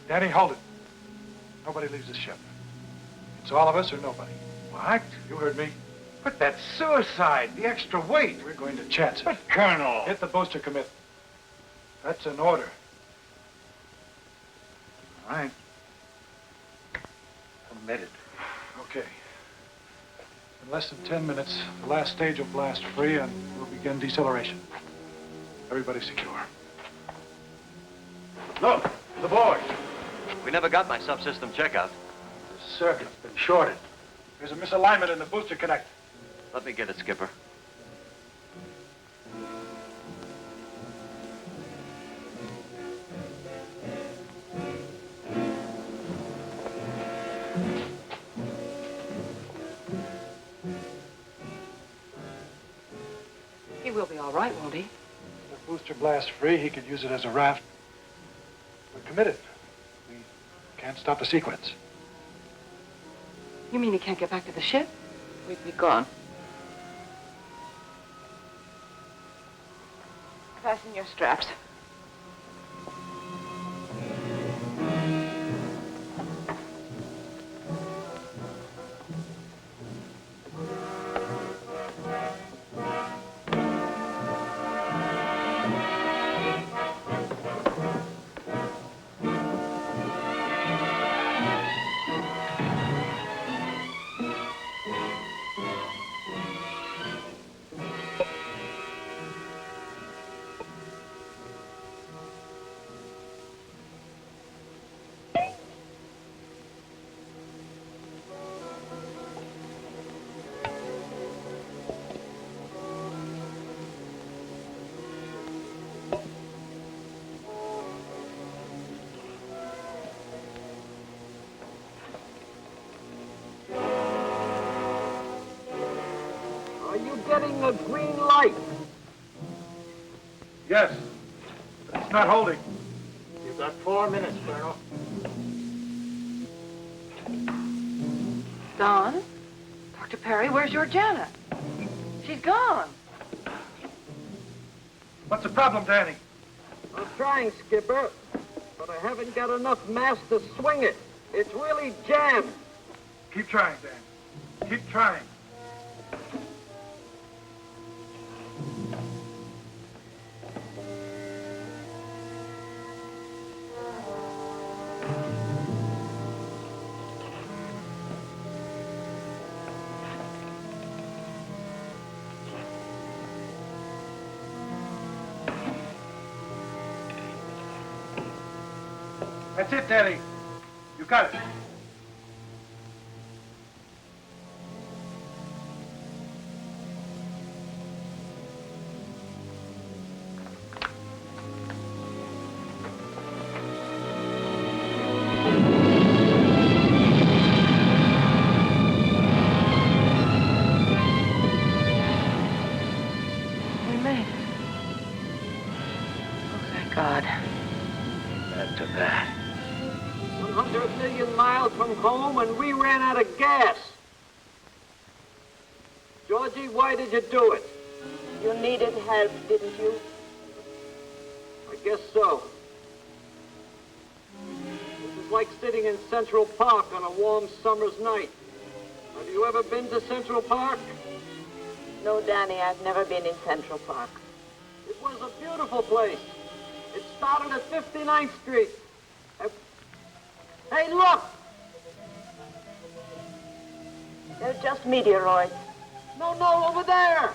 Danny, hold it. Nobody leaves the ship. It's all of us or nobody. What? You heard me. But that's suicide. The extra weight. We're going to chance it. But, Colonel. Hit the booster commit. That's an order. All right. Committed. Okay. In less than 10 minutes, the last stage will blast free and we'll begin deceleration. Everybody secure. Look, the board. We never got my subsystem checkout. The circuit's been shorted. There's a misalignment in the booster connect. Let me get it, Skipper. He will be all right, won't he? If the booster blasts free, he could use it as a raft. We're committed. We can't stop the sequence. You mean he can't get back to the ship? We'd be gone. Fasten your straps. getting a green light. Yes. It's not holding. You've got 4 minutes, Colonel. Don? Dr. Perry, where's your Janet? She's gone. What's the problem, Danny? I'm trying, Skipper, but I haven't got enough mass to swing it. It's really jammed. Keep trying, Dan. Keep trying. That's it, Danny. You got it. We made it. Oh, thank God. Add to that. 100 million miles from home, and we ran out of gas. Georgie, why did you do it? You needed help, didn't you? I guess so. This is like sitting in Central Park on a warm summer's night. Have you ever been to Central Park? No, Danny, I've never been in Central Park. It was a beautiful place. It started at 59th Street. Hey, look! They're just meteoroids. No, over there!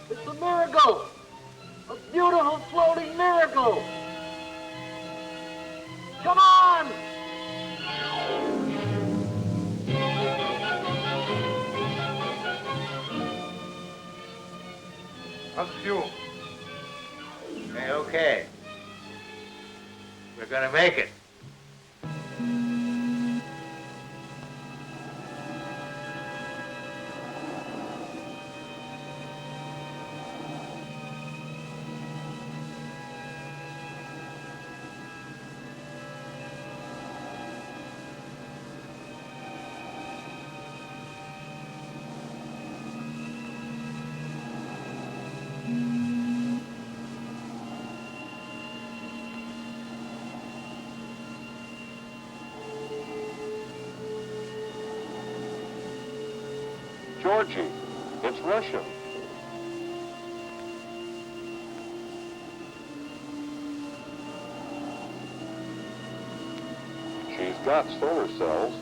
It's a miracle! A beautiful floating miracle! Come on! How's the fuel? Okay. We're gonna make it. Georgie, it's Russia. She's got solar cells.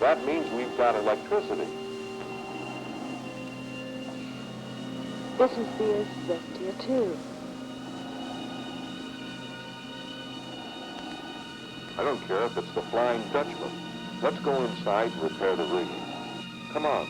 That means we've got electricity. This is the Isestia, too. I don't care if it's the Flying Dutchman. Let's go inside and repair the rigging. Come on.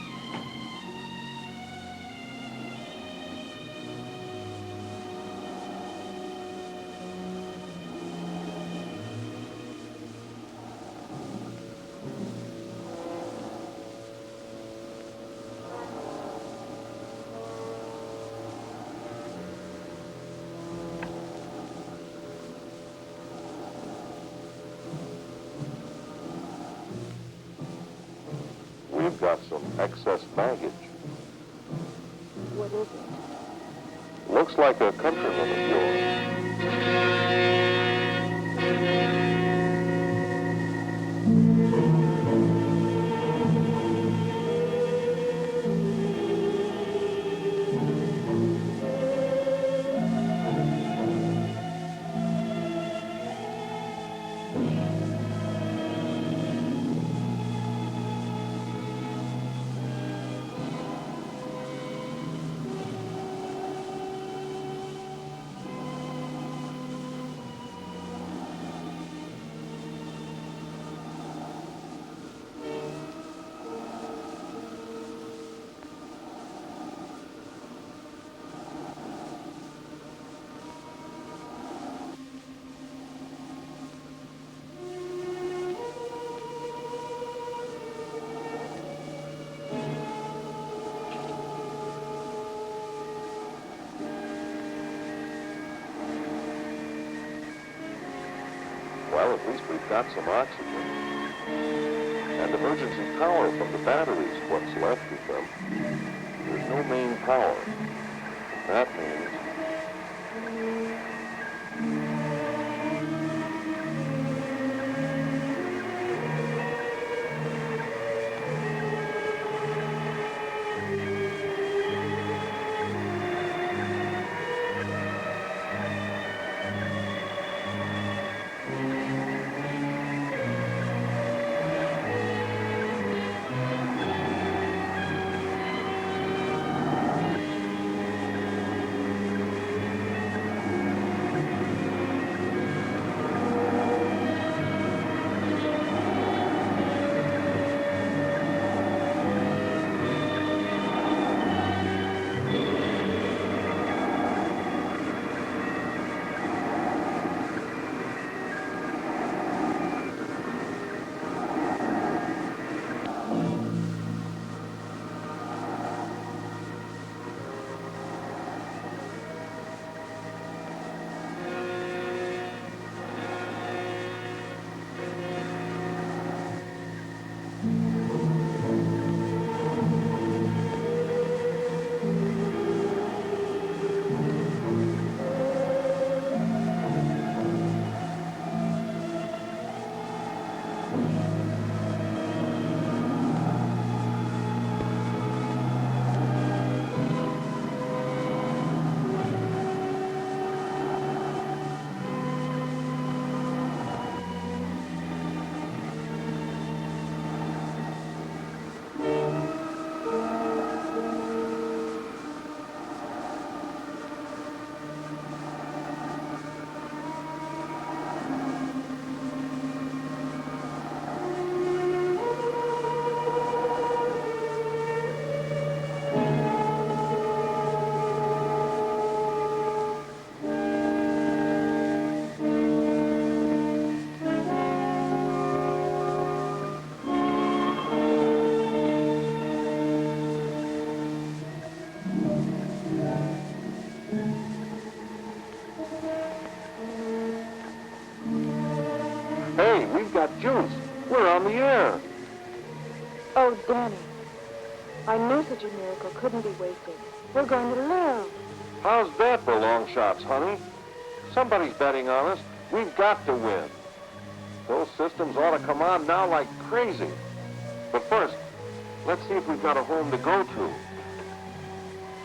We've got some excess baggage. What is it? Looks like a countryman of yours. at least we've got some oxygen. And emergency power from the batteries, what's left of them. There's no main power. That means... Juice, we're on the air. Oh, Denny. I knew such a miracle couldn't be wasted. We're going to live. How's that for long shots, honey? Somebody's betting on us. We've got to win. Those systems ought to come on now like crazy. But first, let's see if we've got a home to go to.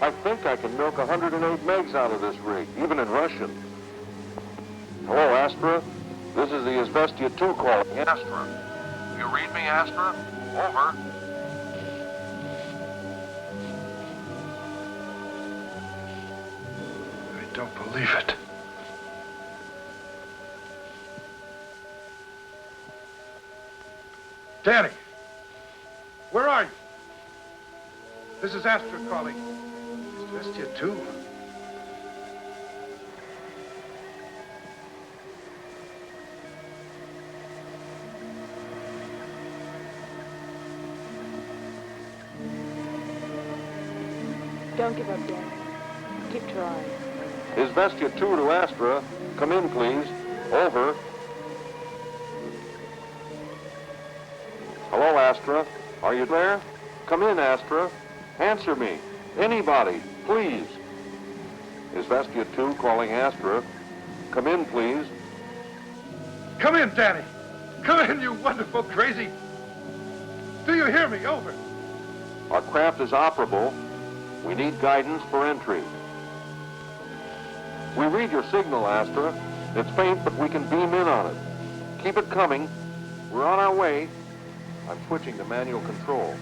I think I can milk 108 megs out of this rig, even in Russian. Hello, Astra. This is the Isestia 2 calling. Astra. You read me, Astra? Over. I don't believe it. Danny! Where are you? This is Astra calling. Isestia 2. Don't give up, Denny. Keep trying. Isestia 2 to Astra. Come in, please. Over. Hello, Astra. Are you there? Come in, Astra. Answer me. Anybody, please. Isestia 2 calling Astra. Come in, please. Come in, Danny. Come in, you wonderful crazy. Do you hear me? Over. Our craft is operable. We need guidance for entry. We read your signal, Astra. It's faint, but we can beam in on it. Keep it coming. We're on our way. I'm switching to manual control.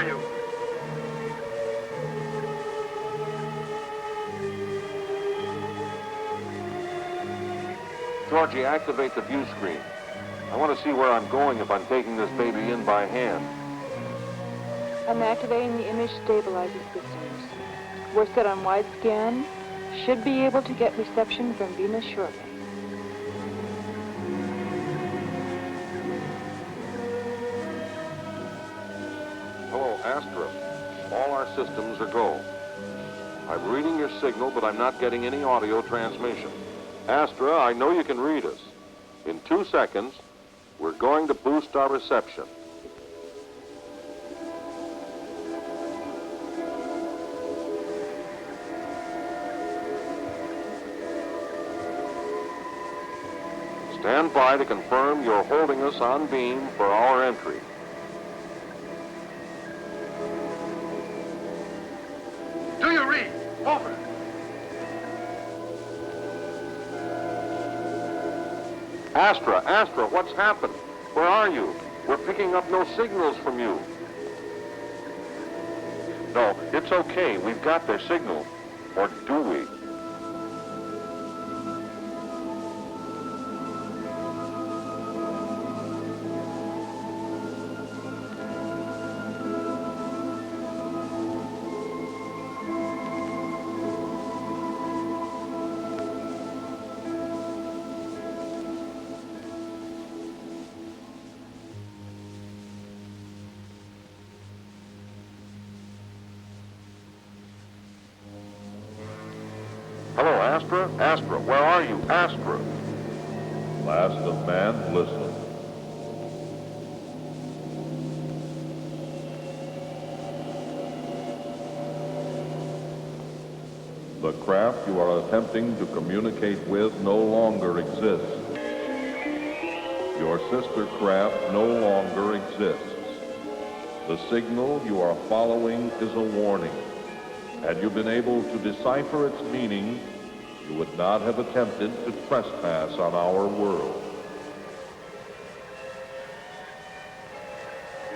are you? Georgie, activate the view screen. I want to see where I'm going if I'm taking this baby in by hand. I'm activating the image stabilizing systems. We're set on wide scan. Should be able to get reception from Venus shortly. Hello, Astra. All our systems are go. I'm reading your signal, but I'm not getting any audio transmission. Astra, I know you can read us. In 2 seconds, we're going to boost our reception. Stand by to confirm you're holding us on beam for our entry. Do you read? Over. Astra, what's happened? Where are you? We're picking up no signals from you. No, it's okay. We've got their signal. Or do we? Hello, Astra? Astra, where are you? Astra. Last of man, listen. The craft you are attempting to communicate with no longer exists. Your sister craft no longer exists. The signal you are following is a warning. Had you been able to decipher its meaning, you would not have attempted to trespass on our world.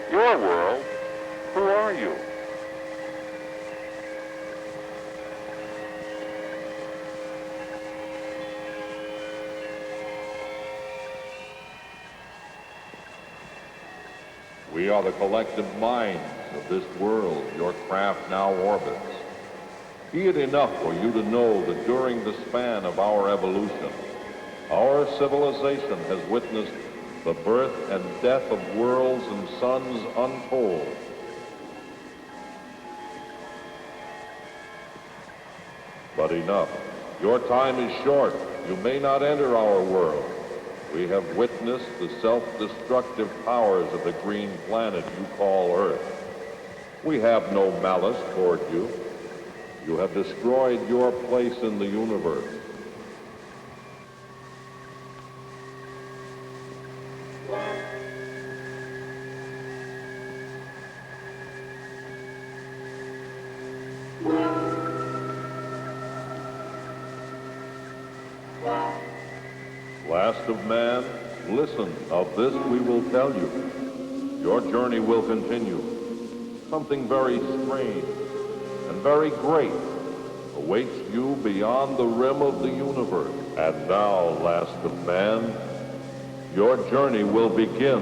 Your world? Who are you? We are the collective minds of this world your craft now orbits. Be it enough for you to know that during the span of our evolution, our civilization has witnessed the birth and death of worlds and suns untold. But enough. Your time is short. You may not enter our world. We have witnessed the self-destructive powers of the green planet you call Earth. We have no malice toward you. You have destroyed your place in the universe. Last of man, listen, of this we will tell you. Your journey will continue. Something very strange and very great awaits you beyond the rim of the universe. And now, last of man, your journey will begin.